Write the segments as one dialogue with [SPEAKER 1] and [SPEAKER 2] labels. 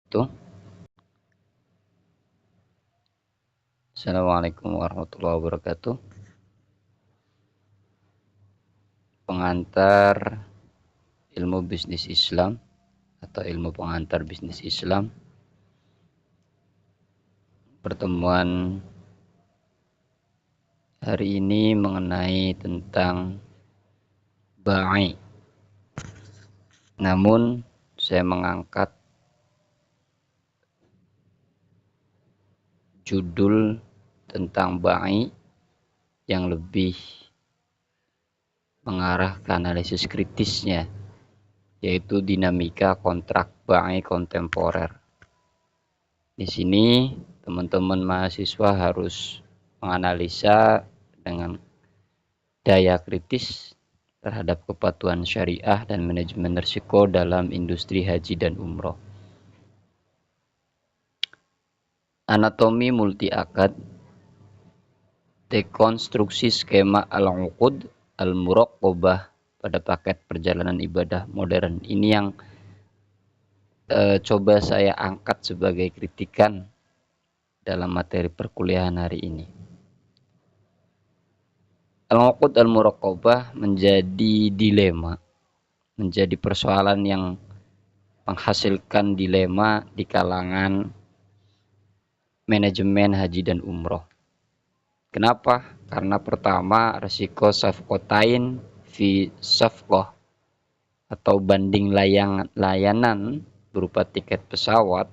[SPEAKER 1] Tuh. Assalamualaikum warahmatullahi wabarakatuh. Pengantar ilmu bisnis Islam atau ilmu pengantar bisnis Islam. Pertemuan hari ini mengenai tentang ba'i. Namun saya mengangkat judul tentang ba'i yang lebih mengarah ke analisis kritisnya, yaitu dinamika kontrak ba'i kontemporer. Di sini teman-teman mahasiswa harus menganalisa dengan daya kritis terhadap kepatuhan syariah dan manajemen risiko dalam industri haji dan umroh. Anatomi multi akad, dekonstruksi skema al-uqud al-muraqqabah pada paket perjalanan ibadah modern. Ini yang coba saya angkat sebagai kritikan dalam materi perkuliahan hari ini. Al-uqud al-muraqqabah menjadi dilema, menjadi persoalan yang menghasilkan dilema di kalangan manajemen haji dan umroh. Kenapa? Karena pertama, risiko safqatain fi safqah atau banding layanan berupa tiket pesawat,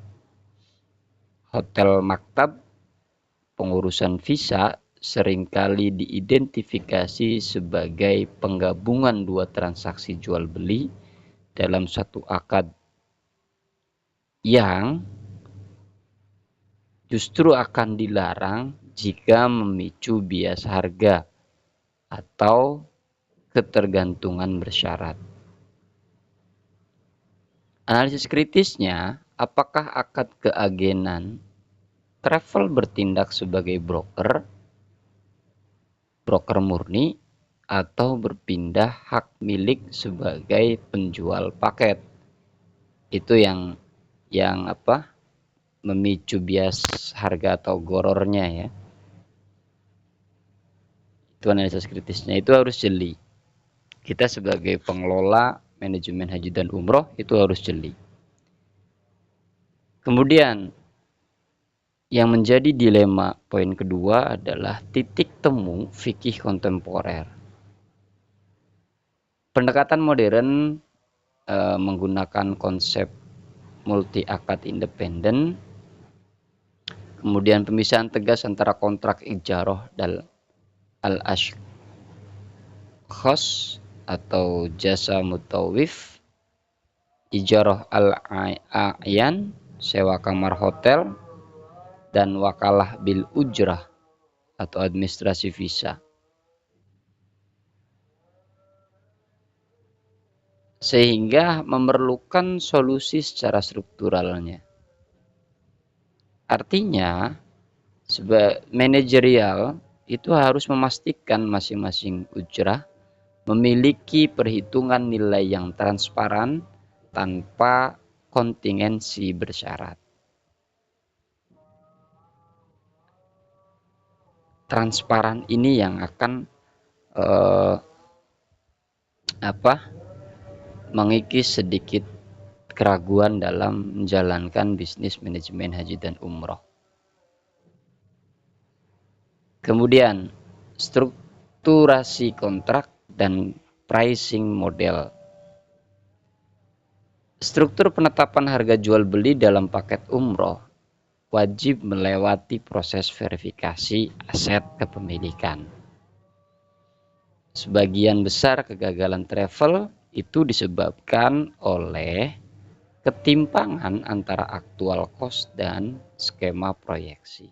[SPEAKER 1] hotel maktab, pengurusan visa seringkali diidentifikasi sebagai penggabungan dua transaksi jual beli dalam satu akad yang justru akan dilarang jika memicu bias harga atau ketergantungan bersyarat. Analisis kritisnya, apakah akad keagenan travel bertindak sebagai broker murni, atau berpindah hak milik sebagai penjual paket? Itu yang memicu bias harga atau gorornya ya. Itu analisis kritisnya, itu harus jeli. Kita sebagai pengelola manajemen haji dan umroh itu harus jeli. Kemudian yang menjadi dilema poin kedua adalah titik temu fikih kontemporer. Pendekatan modern menggunakan konsep multi akad independen, kemudian pemisahan tegas antara kontrak ijarah dan al-ashkhas atau jasa mutawif, ijarah al-a'yan, sewa kamar hotel, dan wakalah bil ujrah atau administrasi visa. Sehingga memerlukan solusi secara strukturalnya. Artinya, manajerial itu harus memastikan masing-masing ujrah memiliki perhitungan nilai yang transparan tanpa kontingensi bersyarat. Transparan ini yang akan mengikis sedikit keraguan dalam menjalankan bisnis manajemen haji dan umroh. Kemudian strukturasi kontrak dan pricing model. Struktur penetapan harga jual beli dalam paket umroh wajib melewati proses verifikasi aset kepemilikan. Sebagian besar kegagalan travel itu disebabkan oleh ketimpangan antara aktual cost dan skema proyeksi.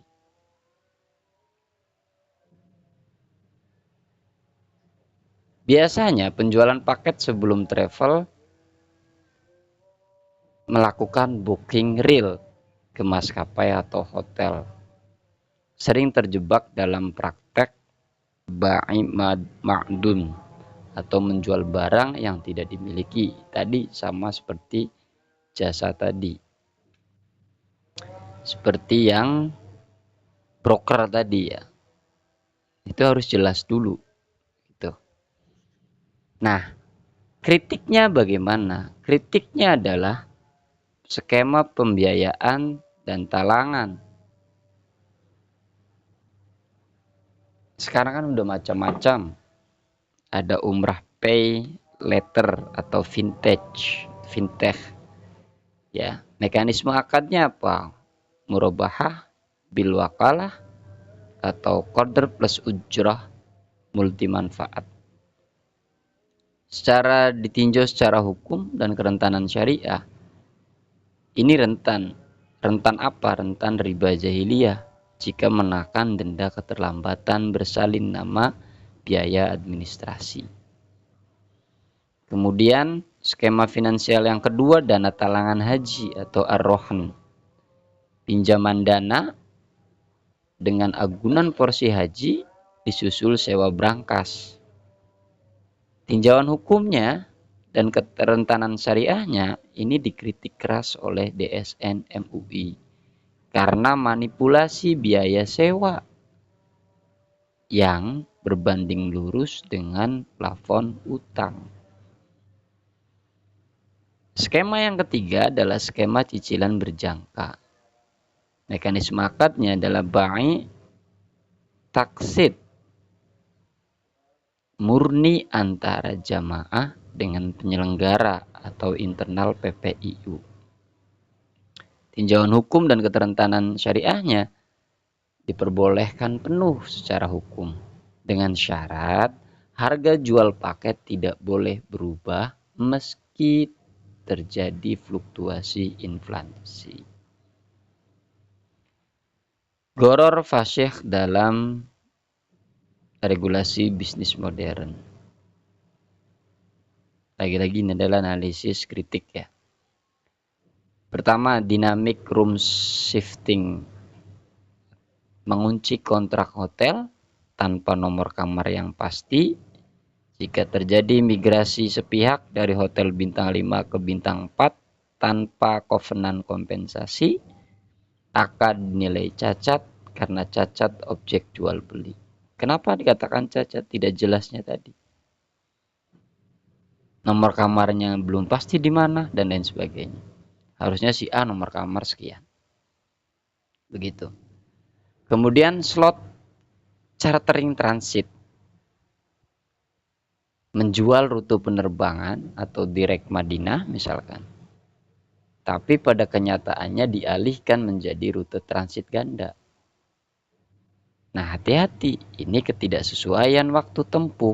[SPEAKER 1] Biasanya penjualan paket sebelum travel melakukan booking real ke maskapai atau hotel. Sering terjebak dalam praktek ba'i ma'dum atau menjual barang yang tidak dimiliki. Tadi sama seperti jasa tadi. seperti yang broker tadi ya. Itu harus jelas dulu gitu. Nah, kritiknya bagaimana? Kritiknya adalah skema pembiayaan dan talangan. Sekarang kan udah macam-macam. Ada umrah pay letter atau fintech. Ya, mekanisme akadnya apa? Murabahah, bil wakalah, atau qadar plus ujrah multi manfaat. Secara ditinjau secara hukum dan kerentanan syariah, ini rentan. Rentan apa? Rentan riba jahiliyah jika menakan denda keterlambatan bersalin nama biaya administrasi. Kemudian skema finansial yang kedua, dana talangan haji atau ar-rohan. Pinjaman dana dengan agunan porsi haji disusul sewa berangkas. Tinjauan hukumnya dan kerentanan syariahnya ini dikritik keras oleh DSN MUI karena manipulasi biaya sewa yang berbanding lurus dengan plafon utang. Skema yang ketiga adalah skema cicilan berjangka. Mekanisme akadnya adalah bai taksid murni antara jamaah dengan penyelenggara atau internal PPIU. Tinjauan hukum dan keterentanan syariahnya diperbolehkan penuh secara hukum dengan syarat harga jual paket tidak boleh berubah meski terjadi fluktuasi inflasi. Gharar fasyih dalam regulasi bisnis modern. Lagi-lagi ini adalah analisis kritik ya. Pertama, dynamic room shifting. Mengunci kontrak hotel tanpa nomor kamar yang pasti. Jika terjadi migrasi sepihak dari hotel bintang 5 ke bintang 4 tanpa kovenan kompensasi, akad nilai cacat karena cacat objek jual beli. Kenapa dikatakan cacat? Tidak jelasnya tadi. Nomor kamarnya belum pasti di mana dan lain sebagainya. Harusnya si A nomor kamar sekian. Begitu. Kemudian slot chartering transit. Menjual rute penerbangan atau direct Madinah misalkan. Tapi pada kenyataannya dialihkan menjadi rute transit ganda. Nah, hati-hati, ini ketidaksesuaian waktu tempuh,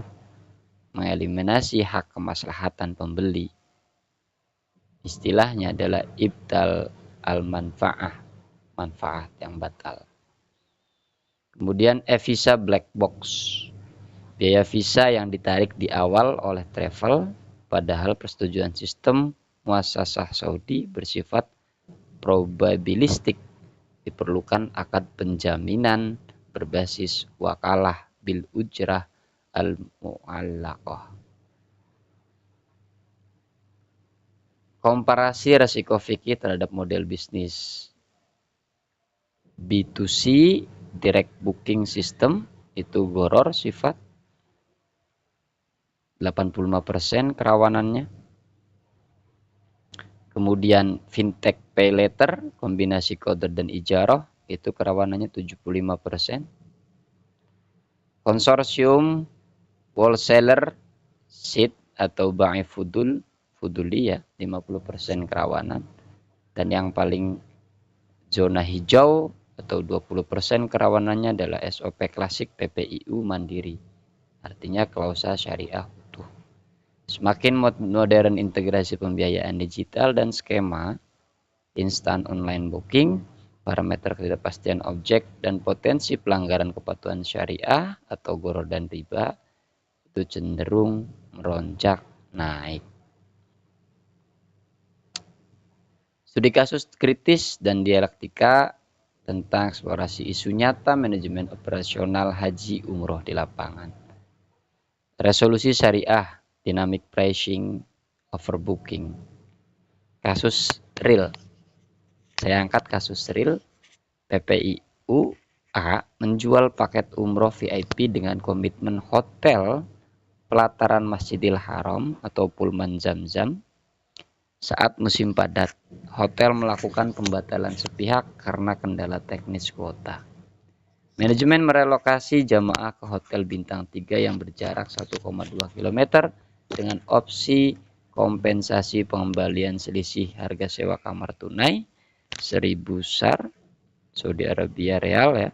[SPEAKER 1] mengeliminasi hak kemaslahatan pembeli. Istilahnya adalah ibtal al-manfa'ah, manfaat yang batal. Kemudian e-visa black box. Biaya visa yang ditarik di awal oleh travel, padahal persetujuan sistem muassasah Saudi bersifat probabilistik. Diperlukan akad penjaminan berbasis wakalah bil ujrah al-mu'allaqah. Komparasi resiko fikih terhadap model bisnis B2C direct booking system itu gharar sifat 85% kerawanannya. Kemudian fintech pay letter kombinasi qadar dan ijarah itu kerawanannya 75%. Konsorsium wholesaler seed atau bai fuduli ya 50% kerawanan. Dan yang paling zona hijau atau 20% kerawanannya adalah SOP klasik PPIU mandiri. Artinya klausa syariah utuh. Semakin modern integrasi pembiayaan digital dan skema instan online booking, parameter ketidakpastian objek dan potensi pelanggaran kepatuhan syariah atau gharar dan riba itu cenderung melonjak naik. Studi kasus kritis dan dialektika tentang eksplorasi isu nyata manajemen operasional haji umroh di lapangan. Resolusi syariah, dynamic pricing, overbooking. Kasus real. Saya angkat kasus real PPIU A menjual paket umroh VIP dengan komitmen hotel pelataran Masjidil Haram atau Pullman Zamzam. Saat musim padat, hotel melakukan pembatalan sepihak karena kendala teknis kuota. Manajemen merelokasi jamaah ke hotel bintang 3 yang berjarak 1,2 km dengan opsi kompensasi pengembalian selisih harga sewa kamar tunai 1.000 SAR Saudi Arabia Real ya,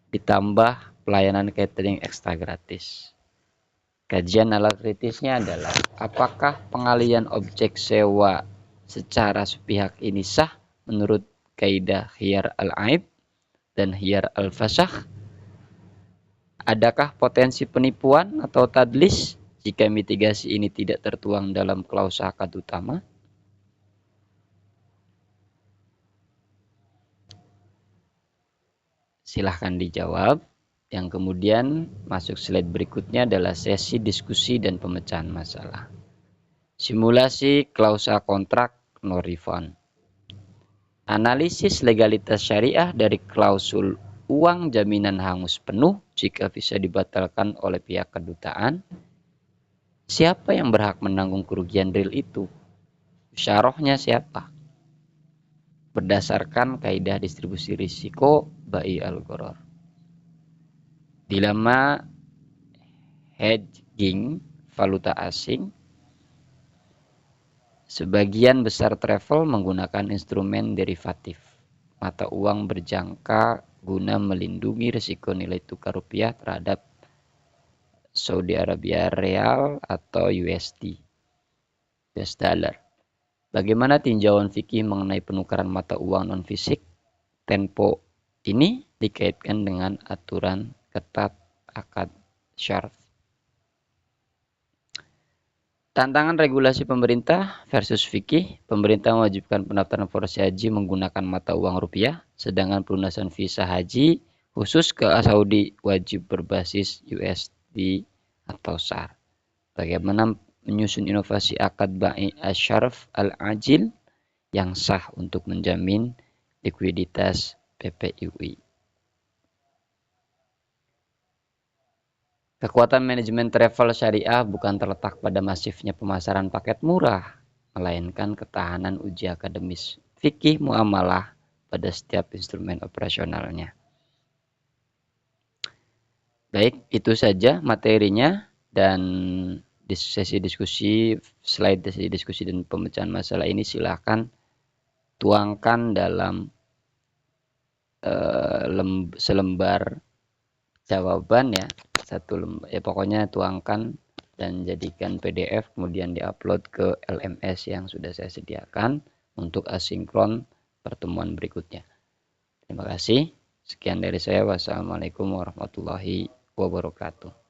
[SPEAKER 1] ditambah pelayanan catering ekstra gratis. Kajian nalar kritisnya adalah apakah pengalian objek sewa secara sepihak ini sah menurut kaidah khiyar al-aib dan khiyar al-fasakh? Adakah potensi penipuan atau tadlis jika mitigasi ini tidak tertuang dalam klausa akad utama? Silahkan dijawab. Yang kemudian masuk slide berikutnya adalah sesi diskusi dan pemecahan masalah. Simulasi klausa kontrak no refund. Analisis legalitas syariah dari klausul uang jaminan hangus penuh jika bisa dibatalkan oleh pihak kedutaan. Siapa yang berhak menanggung kerugian real itu? Syarahnya siapa? Berdasarkan kaidah distribusi risiko bai al-gharar. Dilema hedging valuta asing. Sebagian besar travel menggunakan instrumen derivatif mata uang berjangka guna melindungi risiko nilai tukar rupiah terhadap Saudi Arabia Real atau USD, US dollar. Bagaimana tinjauan fikih mengenai penukaran mata uang non-fisik? Tempo ini dikaitkan dengan aturan ketat akad syarf. Tantangan regulasi pemerintah versus fikih. Pemerintah mewajibkan pendaftaran forasi haji menggunakan mata uang rupiah, sedangkan pelunasan visa haji khusus ke Saudi wajib berbasis USD atau SAR. Bagaimana menyusun inovasi akad bai asyarf al-ajil yang sah untuk menjamin likuiditas PPIUI. Kekuatan manajemen travel syariah bukan terletak pada masifnya pemasaran paket murah, melainkan ketahanan uji akademis fikih muamalah pada setiap instrumen operasionalnya. Baik, itu saja materinya, dan di sesi diskusi, slide sesi diskusi dan pemecahan masalah ini silakan tuangkan dalam selembar jawaban ya, satu lembar ya, pokoknya tuangkan dan jadikan PDF kemudian diupload ke LMS yang sudah saya sediakan untuk asinkron pertemuan berikutnya. Terima kasih. Sekian dari saya. Wassalamualaikum warahmatullahi wabarakatuh.